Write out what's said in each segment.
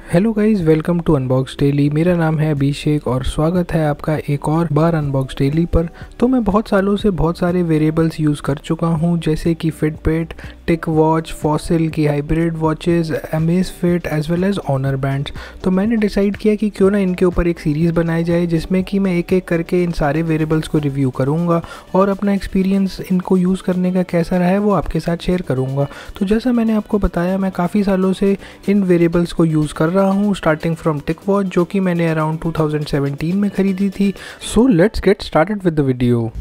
Hello guys, welcome to Unbox Daily. मेरा नाम है अभिषेक और स्वागत है आपका एक और बार अनबॉक्स डेली पर। तो मैं बहुत सालों से बहुत सारे वेरिएबल्स यूज़ कर चुका हूं, जैसे कि फिटबिट, टिक वॉच, फॉसिल की hybrid watches, Amazfit as well as Honor bands. तो मैंने डिसाइड किया कि क्यों ना इनके ऊपर एक सीरीज़ बनाई जाए जिसमें कि मैं एक एक करके इन सारे वेरिएबल्स को रिव्यू करूँगा और अपना एक्सपीरियंस इनको यूज़ करने का कैसा रहा है वो आपके साथ शेयर करूँगा। तो जैसा मैंने आपको बताया, मैं काफ़ी सालों से इन वेरिएबल्स को यूज़ कर रहा हूँ, स्टार्टिंग फ्रॉम टिक वॉच जो कि मैंने अराउंड 2017 में खरीदी थी। So let's get started with the video.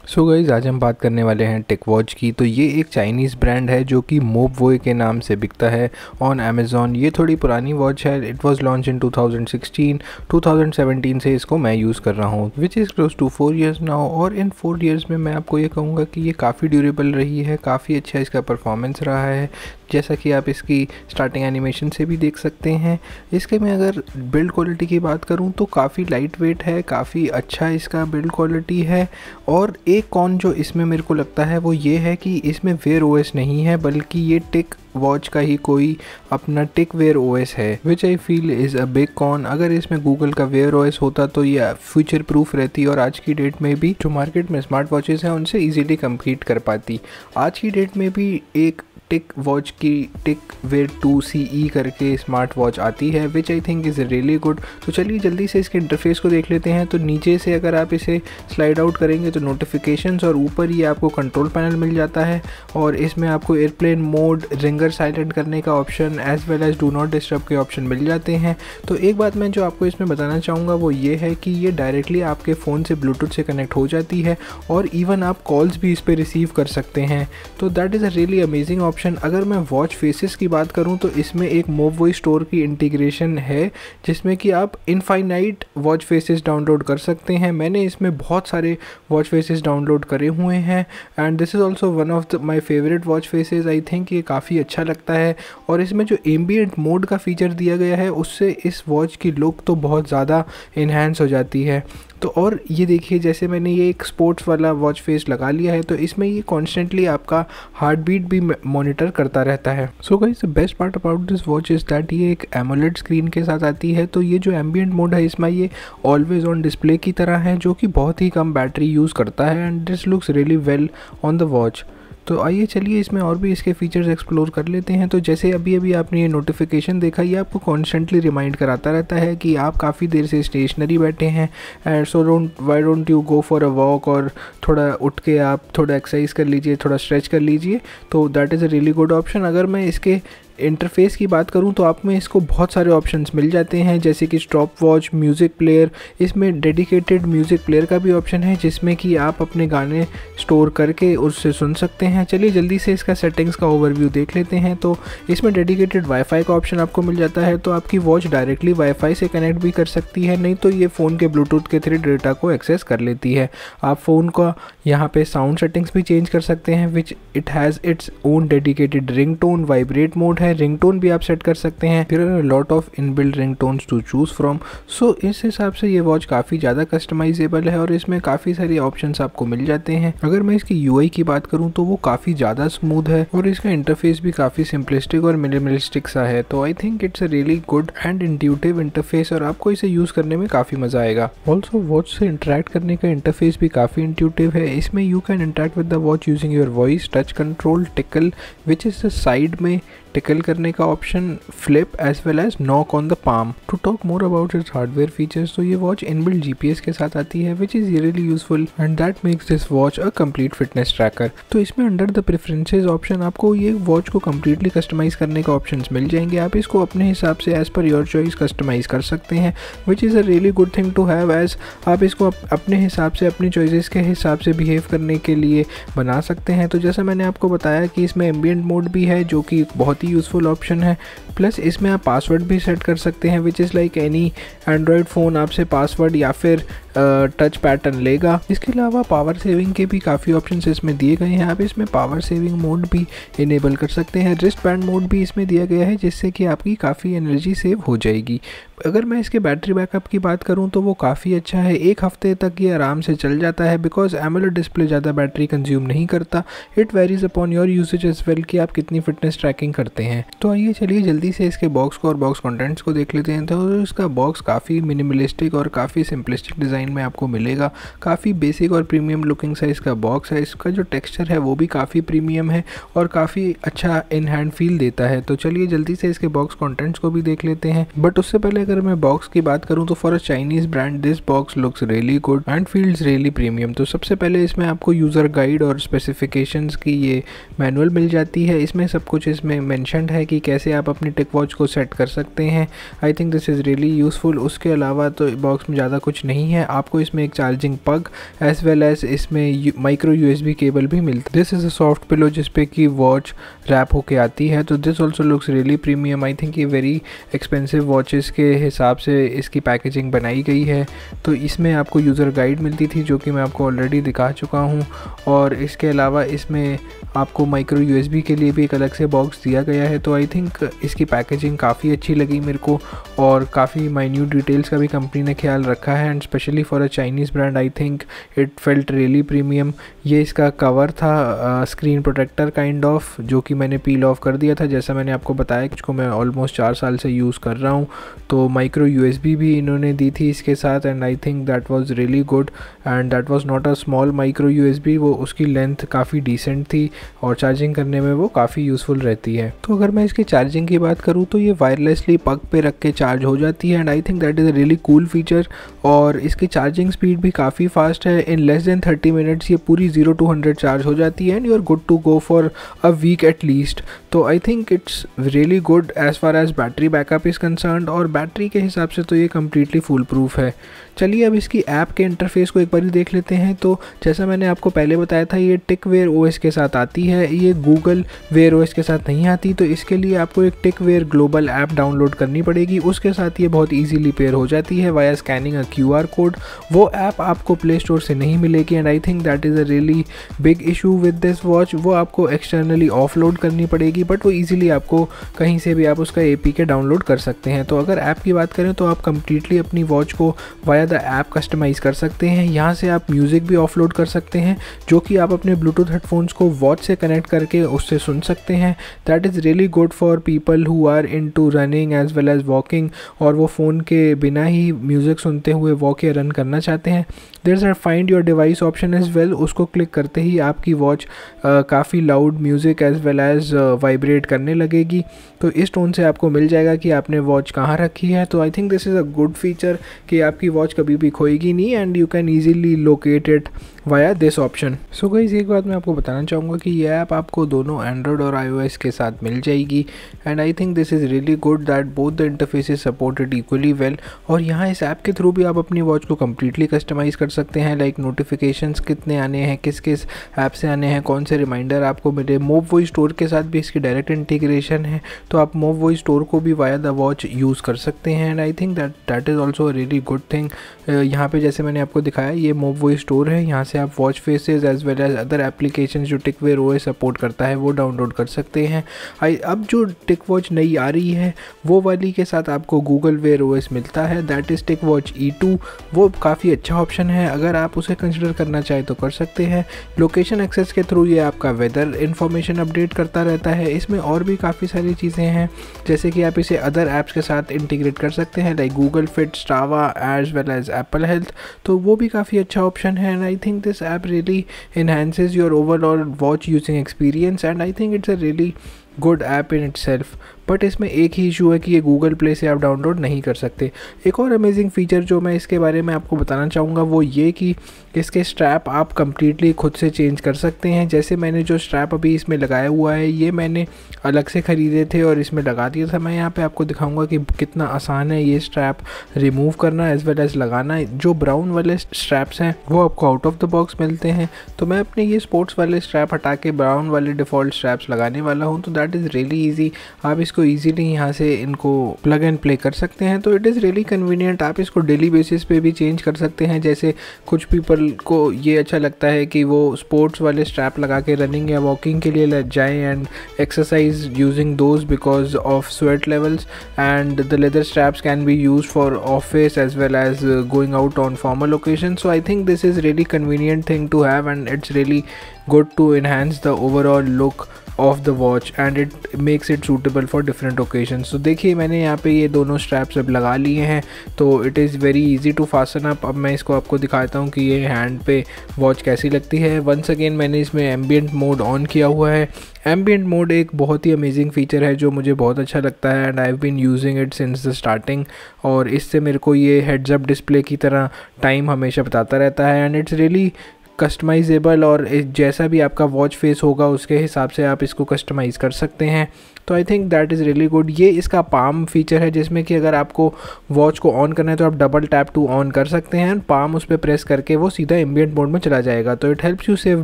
So guys, आज हम बात करने वाले हैं टिक वॉच की। तो ये एक चाइनीज़ ब्रांड है जो कि मोबवॉय के नाम से बिकता है ऑन अमेज़ॉन। ये थोड़ी पुरानी वॉच है। It was launch in 2016। 2017 से इसको मैं यूज़ कर रहा हूँ, which is close to 4 years now. और इन 4 ईयर्स में मैं आपको ये कहूँगा कि ये काफ़ी ड्यूरेबल रही है, काफ़ी अच्छा इसका परफॉर्मेंस रहा है, जैसा कि आप इसकी स्टार्टिंग एनिमेशन से भी देख सकते हैं। इसके मैं अगर बिल्ड क्वालिटी की बात करूं तो काफ़ी लाइट वेट है, काफ़ी अच्छा इसका बिल्ड क्वालिटी है। और एक कॉन जो इसमें मेरे को लगता है वो ये है कि इसमें वेयर ओएस नहीं है, बल्कि ये टिक वॉच का ही कोई अपना टिक वेयर ओएस है, which I feel is a big con. अगर इसमें गूगल का वेयर ओएस होता तो ये फ्यूचर प्रूफ रहती और आज की डेट में भी जो मार्केट में स्मार्ट वॉचेस हैं उनसे इजीली कम्पीट कर पाती। आज की डेट में भी एक टिक वॉच की टिक वेयर 2 CE करके स्मार्ट वॉच आती है, which I think is really good. तो चलिए जल्दी से इसके इंटरफेस को देख लेते हैं। तो नीचे से अगर आप इसे स्लाइड आउट करेंगे तो नोटिफिकेशंस और ऊपर ही आपको कंट्रोल पैनल मिल जाता है। और इसमें आपको एयरप्लेन मोड, रिंगर साइलेंट करने का option as well as do not disturb के ऑप्शन मिल जाते हैं। तो एक बात मैं जो आपको इसमें बताना चाहूँगा वो ये है कि ये डायरेक्टली आपके फ़ोन से ब्लूटूथ से कनेक्ट हो जाती है और इवन आप कॉल्स भी इस पर रिसीव कर सकते हैं। तो that is a really amazing option. अगर मैं वॉच फेसेस की बात करूं तो इसमें एक मोबवॉय स्टोर की इंटीग्रेशन है जिसमें कि आप इनफाइनाइट वॉच फेसेस डाउनलोड कर सकते हैं। मैंने इसमें बहुत सारे वॉच फेसेस डाउनलोड करे हुए हैं and this is also one of my favourite watch faces. I think ये काफ़ी अच्छा लगता है। और इसमें जो एम्बिएंट मोड का फीचर दिया गया है उससे इस वॉच की लुक तो बहुत ज़्यादा इन्हांस हो जाती है। तो और ये देखिए, जैसे मैंने ये एक स्पोर्ट्स वाला वॉच फेस लगा लिया है तो इसमें ये कॉन्स्टेंटली आपका हार्ट बीट भी मॉनिटर करता रहता है। So guys, the best part about this watch is that ये एक एमोलेड स्क्रीन के साथ आती है। तो ये जो एम्बिएंट मोड है इसमें ये ऑलवेज ऑन डिस्प्ले की तरह है जो कि बहुत ही कम बैटरी यूज़ करता है and this looks really well on the watch. तो आइए चलिए इसमें और भी इसके फीचर्स एक्सप्लोर कर लेते हैं। तो जैसे अभी अभी आपने ये नोटिफिकेशन देखा, ये आपको कॉन्स्टेंटली रिमाइंड कराता रहता है कि आप काफ़ी देर से स्टेशनरी बैठे हैं and so why don't you go for a walk, और थोड़ा उठ के आप थोड़ा एक्सरसाइज कर लीजिए, थोड़ा स्ट्रेच कर लीजिए। तो that is a really good option. अगर मैं इसके इंटरफेस की बात करूं तो आप में इसको बहुत सारे ऑप्शंस मिल जाते हैं, जैसे कि स्टॉप वॉच, म्यूज़िक प्लेयर। इसमें डेडिकेटेड म्यूज़िक प्लेयर का भी ऑप्शन है जिसमें कि आप अपने गाने स्टोर करके उससे सुन सकते हैं। चलिए जल्दी से इसका सेटिंग्स का ओवरव्यू देख लेते हैं। तो इसमें डेडिकेटेड वाईफाई का ऑप्शन आपको मिल जाता है, तो आपकी वॉच डायरेक्टली वाईफाई से कनेक्ट भी कर सकती है, नहीं तो ये फ़ोन के ब्लूटूथ के थ्रू डेटा को एक्सेस कर लेती है। आप फ़ोन का यहाँ पे साउंड सेटिंग्स भी चेंज कर सकते हैं, which it has its own dedicated ringtone, vibrate mode है, रिंगटोन भी आप सेट कर सकते हैं। There are lot of inbuilt ringtones to choose from. So इस हिसाब से ये वॉच काफ़ी ज़्यादा कस्टमाइजेबल है और इसमें काफ़ी सारे ऑप्शंस आपको मिल जाते हैं। अगर मैं इसकी यूआई की बात करूं तो वो काफ़ी ज़्यादा स्मूथ है और इसका इंटरफेस भी काफ़ी सिंपलिस्टिक और मिनिमलिस्टिक सा है। तो I think it's a really good and intuitive interface और आपको इसे यूज़ करने में काफ़ी मज़ा आएगा। ऑल्सो वॉच से इंटरेक्ट करने का इंटरफेस भी काफ़ी इंट्यूटिव है। इसमें you can interact with the watch using your voice, touch control, tickle which is the side में टिकल करने का option, flip as well as knock on the palm. To talk more about its hardware features, तो ये watch inbuilt GPS के साथ आती है which is really useful and that makes this watch a complete fitness tracker. तो इसमें under the preferences option आपको ये वॉच को कम्प्लीटली कस्टमाइज़ करने का ऑप्शन मिल जाएंगे। आप इसको अपने हिसाब से as per your choice customise कर सकते हैं, which is a really good thing to have, as आप इसको अपने हिसाब से अपनी चॉइसेस के हिसाब से बिहेव करने के लिए बना सकते हैं। तो जैसा मैंने आपको बताया कि इसमें एम्बिएंट मोड भी है जो कि बहुत ही यूज़फुल ऑप्शन है। प्लस इसमें आप पासवर्ड भी सेट कर सकते हैं, which is like any Android phone आपसे पासवर्ड या फिर टच पैटर्न लेगा। इसके अलावा पावर सेविंग के भी काफ़ी ऑप्शन इसमें दिए गए हैं। आप इसमें पावर सेविंग मोड भी इनेबल कर सकते हैं। रिस्ट बैंड मोड भी इसमें दिया गया है जिससे कि आपकी काफ़ी एनर्जी सेव हो जाएगी। अगर मैं इसके बैटरी बैकअप की बात करूं तो वो काफ़ी अच्छा है। 1 हफ्ते तक ये आराम से चल जाता है बिकॉज एमोलेड डिस्प्ले ज़्यादा बैटरी कंज्यूम नहीं करता। It varies upon your usage as well कि आप कितनी फिटनेस ट्रैकिंग करते हैं। तो आइए चलिए जल्दी से इसके बॉक्स को और बॉक्स कंटेंट्स को देख लेते हैं। तो इसका बॉक्स काफ़ी मिनिमलिस्टिक और काफ़ी सिंपलिस्टिक डिज़ाइन में आपको मिलेगा। काफ़ी बेसिक और प्रीमियम लुकिंग सा इसका बॉक्स है। इसका जो टेक्स्चर है वो भी काफ़ी प्रीमियम है और काफ़ी अच्छा इन हैंड फील देता है। तो चलिए जल्दी से इसके बॉक्स कंटेंट्स को भी देख लेते हैं। बट उससे पहले अगर मैं बॉक्स की बात करूं तो for a Chinese brand this box looks really good and feels really premium. तो सबसे पहले इसमें आपको यूज़र गाइड और स्पेसिफिकेशंस की ये मैनुअल मिल जाती है। इसमें सब कुछ इसमें मेंशन्ड है कि कैसे आप अपनी टिक वॉच को सेट कर सकते हैं। आई think this is really useful. उसके अलावा तो बॉक्स में ज़्यादा कुछ नहीं है। आपको इसमें एक चार्जिंग पग एज वेल एज इसमें माइक्रो USB केबल भी मिलता है। This is a soft pillow जिसपे की वॉच रैप होके आती है। तो this also looks really premium. I think ये वेरी एक्सपेंसिव वॉचेस के हिसाब से इसकी पैकेजिंग बनाई गई है। तो इसमें आपको यूज़र गाइड मिलती थी जो कि मैं आपको ऑलरेडी दिखा चुका हूँ। और इसके अलावा इसमें आपको माइक्रो USB के लिए भी एक अलग से बॉक्स दिया गया है। तो आई थिंक इसकी पैकेजिंग काफ़ी अच्छी लगी मेरे को और काफ़ी माइन्यूट डिटेल्स का भी कंपनी ने ख्याल रखा है and specially for a Chinese brand I think it felt really premium. ये इसका कवर था स्क्रीन प्रोटेक्टर काइंड ऑफ, जो कि मैंने पील ऑफ कर दिया था जैसा मैंने आपको बताया, जिसको मैं ऑलमोस्ट 4 साल से यूज़ कर रहा हूँ। तो माइक्रो USB भी इन्होंने दी थी इसके साथ and I think that was really good and that was not a small micro USB। वो उसकी लेंथ काफ़ी डिसेंट थी और चार्जिंग करने में वो काफ़ी यूज़फुल रहती है। तो अगर मैं इसकी चार्जिंग की बात करूँ तो ये वायरलेसली पग पे रख के चार्ज हो जाती है and I think that is a really cool feature. और इसकी चार्जिंग स्पीड भी काफ़ी फास्ट है। इन लेस देन 30 मिनट्स ये पूरी 0 to 100 चार्ज हो जाती है and you are good to go for a week at least. तो I think it's really good as far as battery backup is concerned और बैटरी के हिसाब से तो ये कम्प्लीटली फुल प्रूफ है। चलिए अब इसकी ऐप के इंटरफेस को एक बार देख लेते हैं। तो जैसा मैंने आपको पहले बताया था ये टिकवेयर OS के साथ आती है, ये गूगल वेयर OS के साथ नहीं आती। तो इसके लिए आपको एक टिकवेयर ग्लोबल ऐप डाउनलोड करनी पड़ेगी। उसके साथ ये बहुत ईजीली पेयर हो जाती है वाया स्कैनिंग अ QR कोड। वो ऐप आपको प्ले स्टोर से नहीं मिलेगी and I think that is a really big issue with this watch. वो आपको एक्सटर्नली ऑफलोड करनी पड़ेगी बट वो ईजिली आपको कहीं से भी आप उसका APK डाउनलोड कर सकते हैं। तो अगर ऐप की बात करें तो आप कम्प्लीटली अपनी वॉच को वाया द ऐप कस्टमाइज़ कर सकते हैं। यहाँ से आप म्यूज़िक भी ऑफलोड कर सकते हैं जो कि आप अपने ब्लूटूथ हेडफोन्स को वॉच से कनेक्ट करके उससे सुन सकते हैं। That is really good for people who are into running as well as walking और वो फ़ोन के बिना ही म्यूज़िक सुनते हुए वॉक या रन करना चाहते हैं। There is a find your device option as well. उसको क्लिक करते ही आपकी वॉच काफ़ी loud music as well as vibrate करने लगेगी। तो इस टोन से आपको मिल जाएगा कि आपने वॉच कहाँ रखी है। तो I think this is a good feature कि आपकी वॉच कभी भी खोएगी नहीं and you can easily locate it via this option. So guys एक बात मैं आपको बताना चाहूँगा कि ये ऐप आपको दोनों एंड्रॉयड और iOS के साथ मिल जाएगी and I think this is really good that both the interfaces supported equally well. और यहाँ इस ऐप के थ्रू भी आप अपनी वॉच को कम्प्लीटली कस्टमाइज़ कर सकते हैं, लाइक नोटिफिकेशंस कितने आने हैं, किस किस ऐप से आने हैं, कौन से रिमाइंडर आपको मिले। मोब वॉइस स्टोर के साथ भी इसकी डायरेक्ट इंटीग्रेशन है तो आप मोब वॉइस स्टोर को भी वाया द वॉच यूज़ कर सकते हैं and I think that is also a really good thing. यहाँ पे जैसे मैंने आपको दिखाया ये मोब वॉइस स्टोर है, यहाँ से आप watch faces as well as other application जो टिकवेयर OS सपोर्ट करता है वो डाउनलोड कर सकते हैं। अब जो टिक वॉच नई आ रही है वो वाली के साथ आपको गूगल वेयर OS मिलता है, that is tick watch E2। वो काफ़ी अच्छा ऑप्शन है, अगर आप उसे कंसिडर करना चाहें तो कर सकते हैं। लोकेशन एक्सेस के थ्रू ये आपका वेदर इन्फॉर्मेशन अपडेट करता रहता है। इसमें और भी काफ़ी सारी चीज़ें हैं जैसे कि आप इसे अदर ऐप्स के साथ इंटीग्रेट कर सकते हैं like Google fit, Strava as well as Apple health. तो वो भी काफ़ी अच्छा ऑप्शन है and I think this app really enhances your overall watch using experience and I think it's a really good app in itself। But इसमें एक ही issue है कि ये गूगल प्ले से आप डाउनलोड नहीं कर सकते। एक और अमेजिंग फ़ीचर जो मैं इसके बारे में आपको बताना चाहूँगा वो ये कि इसके स्ट्रैप आप कम्प्लीटली खुद से चेंज कर सकते हैं। जैसे मैंने जो स्ट्रैप अभी इसमें लगाया हुआ है ये मैंने अलग से ख़रीदे थे और इसमें लगा दिया था। मैं यहाँ पे आपको दिखाऊंगा कि कितना आसान है ये स्ट्रैप रिमूव करना एज वेल एज लगाना। जो ब्राउन वाले स्ट्रैप्स हैं वो आपको आउट ऑफ द बॉक्स मिलते हैं, तो मैं अपने ये स्पोर्ट्स वाले स्ट्रैप हटा के ब्राउन वाले डिफ़ॉल्ट स्ट्रैप्स लगाने वाला हूँ। तो दैट इज़ रियली ईजी। आप इसको ईजिली यहाँ से इनको प्लग एंड प्ले कर सकते हैं। तो इट इज़ रियली कन्वीनियंट। आप इसको डेली बेसिस पे भी चेंज कर सकते हैं। जैसे कुछ पीपल को ये अच्छा लगता है कि वो स्पोर्ट्स वाले स्ट्रैप लगा के रनिंग या वॉकिंग के लिए जाएँ and exercise using those because of sweat levels, and the leather straps can be use for office as well as going out on formal occasion. So I think this is really convenient thing to have, and it's really good to enhance the overall look of the watch and it makes it suitable for different occasions. So देखिए मैंने यहाँ पे ये दोनों straps अब लगा लिए हैं, तो it is very easy to fasten up। अब मैं इसको आपको दिखाता हूँ कि ये हैंड पे वॉच कैसी लगती है। वंस अगेन मैंने इसमें एम्बियंट मोड ऑन किया हुआ है। एम्बियंट मोड एक बहुत ही अमेजिंग फ़ीचर है जो मुझे बहुत अच्छा लगता है and I have been using it since the starting, और इससे मेरे को ये हेड्स अप डिस्प्ले की तरह टाइम हमेशा बताता रहता है एंड इट्स रियली कस्टमाइजेबल, और जैसा भी आपका वॉच फेस होगा उसके हिसाब से आप इसको कस्टमाइज़ कर सकते हैं। तो I think that is really good. ये इसका पाम फीचर है जिसमें कि अगर आपको वॉच को ऑन करना है तो आप डबल टैप टू ऑन कर सकते हैं, पाम उस पर प्रेस करके वो सीधा एम्बियंट मोड में चला जाएगा। तो it helps you save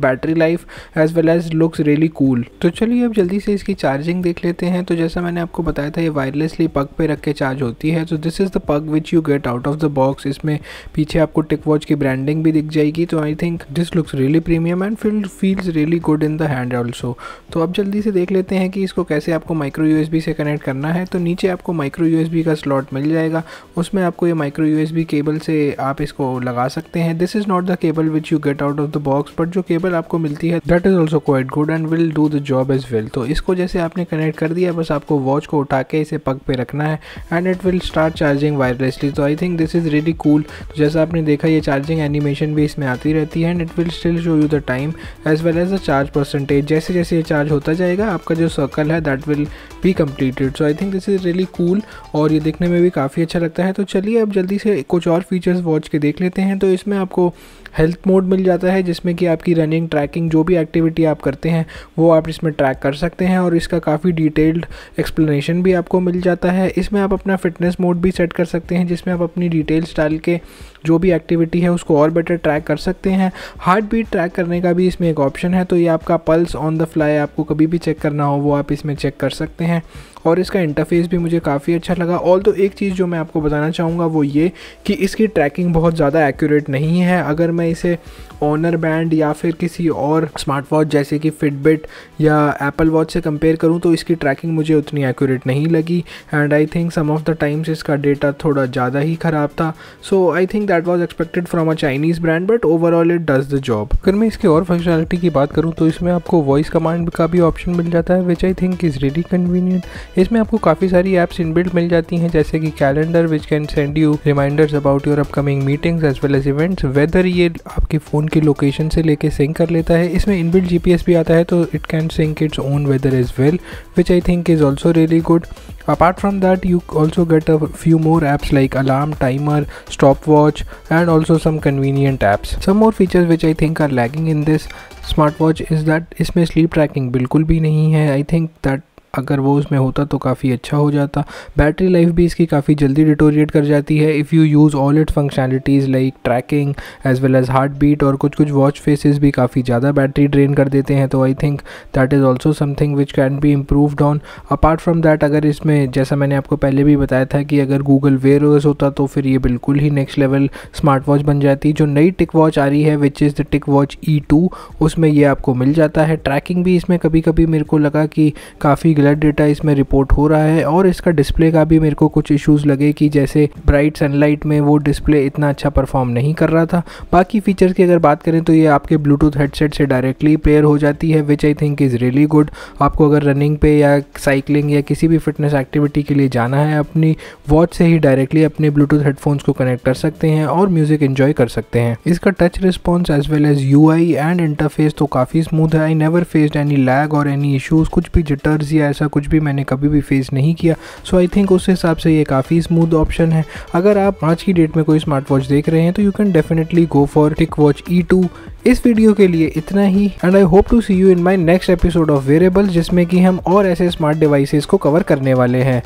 battery life as well as looks really cool. तो चलिए अब जल्दी से इसकी चार्जिंग देख लेते हैं। तो जैसा मैंने आपको बताया था ये वायरलेसली पग पे रख के चार्ज होती है। तो दिस इज़ द पग विच you get out of the box. इसमें पीछे आपको टिक वॉच की ब्रांडिंग भी दिख जाएगी। तो I think this looks really premium and feels really good in the hand also. तो अब जल्दी से देख लेते हैं कि इसको कैसे आपको माइक्रो यूएसबी से कनेक्ट करना है। तो नीचे आपको माइक्रो यूएसबी का स्लॉट मिल जाएगा, उसमें आपको ये माइक्रो यूएसबी केबल से आप इसको लगा सकते हैं। This is not the cable which you get out of the box, but जो केबल आपको मिलती है that is also quite good and will do the job as well. तो इसको जैसे आपने कनेक्ट कर दिया, बस आपको वॉच को उठा के इसे पग पे रखना है and it will start charging wirelessly. तो I think this is really cool. तो जैसा आपने देखा ये चार्जिंग एनिमेशन भी इसमें आती रहती है and it will still show you the time as well as the charge percentage. जैसे जैसे ये चार्ज होता जाएगा आपका जो सर्कल है that will be completed. So I think this is really cool और ये देखने में भी काफ़ी अच्छा लगता है। तो चलिए अब जल्दी से कुछ और फीचर्स वॉच के देख लेते हैं। तो इसमें आपको हेल्थ मोड मिल जाता है जिसमें कि आपकी रनिंग, ट्रैकिंग, जो भी एक्टिविटी आप करते हैं वो आप इसमें ट्रैक कर सकते हैं और इसका काफ़ी डिटेल्ड एक्सप्लेनेशन भी आपको मिल जाता है। इसमें आप अपना फिटनेस मोड भी सेट कर सकते हैं जिसमें आप अपनी डिटेल्स डाल के जो भी एक्टिविटी है उसको और बेटर ट्रैक कर सकते हैं। हार्ट बीट ट्रैक करने का भी इसमें एक ऑप्शन है, तो ये आपका पल्स ऑन द फ्लाई आपको कभी भी चेक करना हो वो आप इसमें चेक कर सकते हैं। और इसका इंटरफेस भी मुझे काफ़ी अच्छा लगा। ऑल तो एक चीज़ जो मैं आपको बताना चाहूँगा वो ये कि इसकी ट्रैकिंग बहुत ज़्यादा एक्यूरेट नहीं है। अगर मैं इसे ऑनर बैंड या फिर किसी और स्मार्ट वॉच जैसे कि फिटबिट या एप्पल वॉच से कंपेयर करूं तो इसकी ट्रैकिंग मुझे उतनी एक्यूरेट नहीं लगी and I think some of the times इसका डेटा थोड़ा ज़्यादा ही ख़राब था। So I think that was expected from a Chinese brand, but overall it does the job. अगर मैं इसके और फंक्शनलिटी की बात करूँ तो इसमें आपको वॉइस कमांड का भी ऑप्शन मिल जाता है which I think is really convenient. इसमें आपको काफ़ी सारी ऐप्स इनबिल्ट मिल जाती हैं जैसे कि calendar which can send you reminders about your upcoming meetings as well as events. Weather ये आपके फ़ोन की लोकेशन से लेके सिंक कर लेता है। इसमें इनबिल्ट जीपीएस भी आता है तो it can sync its own weather as well which I think is also really good. Apart from that, you also get a few more apps like alarm, timer, stopwatch and also some convenient apps. Some more features which I think are lagging in this smartwatch is that इसमें sleep tracking बिल्कुल भी नहीं है। I think that अगर वो उसमें होता तो काफ़ी अच्छा हो जाता। बैटरी लाइफ भी इसकी काफ़ी जल्दी डिटोरिएट कर जाती है if you use all its functionalities like tracking as well as heartbeat, और कुछ वॉच फेसेस भी काफ़ी ज़्यादा बैटरी ड्रेन कर देते हैं। तो I think that is also something which can be improved on. Apart from that, अगर इसमें जैसा मैंने आपको पहले भी बताया था कि अगर गूगल वेयर ओएस होता तो फिर ये बिल्कुल ही नेक्स्ट लेवल स्मार्ट वॉच बन जाती। जो नई टिक वॉच आ रही है which is the tick watch E2, उसमें ये आपको मिल जाता है। ट्रैकिंग भी इसमें कभी कभी मेरे को लगा कि काफ़ी गलत डेटा इसमें रिपोर्ट हो रहा है, और इसका डिस्प्ले का भी मेरे को कुछ इश्यूज़ लगे कि जैसे ब्राइट सनलाइट में वो डिस्प्ले इतना अच्छा परफॉर्म नहीं कर रहा था। बाकी फीचर्स की अगर बात करें तो ये आपके ब्लूटूथ हेडसेट से डायरेक्टली पेयर हो जाती है which I think is really good. आपको अगर रनिंग पे या साइकिलिंग या किसी भी फिटनेस एक्टिविटी के लिए जाना है, अपनी वॉच से ही डायरेक्टली अपने ब्लूटूथ हेडफोन्स को कनेक्ट कर सकते हैं और म्यूज़िक एंजॉय कर सकते हैं। इसका touch response as well as UI and interface तो काफ़ी स्मूथ है। I never faced any lag और एनी इशूज़, कुछ भी जिटर्स या ऐसा कुछ भी मैंने कभी भी फेस नहीं किया। सो आई थिंक उस हिसाब से ये काफ़ी स्मूथ ऑप्शन है। अगर आप आज की डेट में कोई स्मार्ट वॉच देख रहे हैं तो you can definitely go for tic watch E2। इस वीडियो के लिए इतना ही and I hope to see you in my next episode of wearables, जिसमें कि हम और ऐसे स्मार्ट डिवाइसेस को कवर करने वाले हैं।